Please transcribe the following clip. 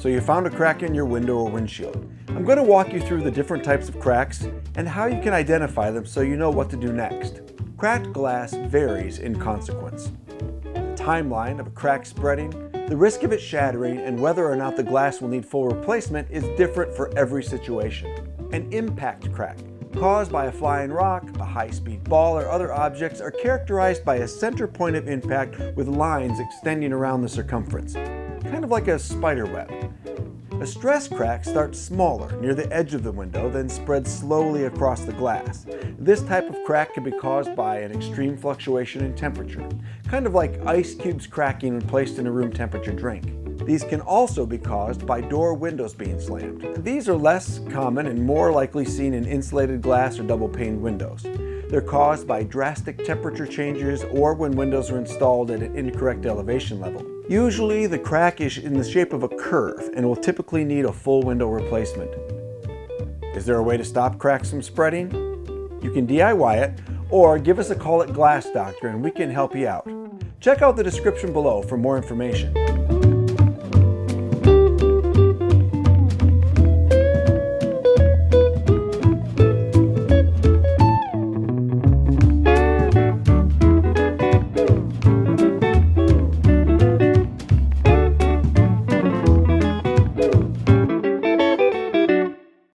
so you found a crack in your window or windshield. I'm going to walk you through the different types of cracks and how you can identify them so you know what to do next. Cracked glass varies in consequence. The timeline of a crack spreading, the risk of it shattering, and whether or not the glass will need full replacement is different for every situation. An impact crack, caused by a flying rock, a high-speed ball, or other objects, are characterized by a center point of impact with lines extending around the circumference, kind of like a spider web. A stress crack starts smaller near the edge of the window, then spreads slowly across the glass. This type of crack can be caused by an extreme fluctuation in temperature, kind of like ice cubes cracking when placed in a room temperature drink. These can also be caused by door windows being slammed. These are less common and more likely seen in insulated glass or double pane windows. They're caused by drastic temperature changes or when windows are installed at an incorrect elevation level. Usually the crack is in the shape of a curve and will typically need a full window replacement. Is there a way to stop cracks from spreading? You can DIY it or give us a call at Glass Doctor and we can help you out. Check out the description below for more information.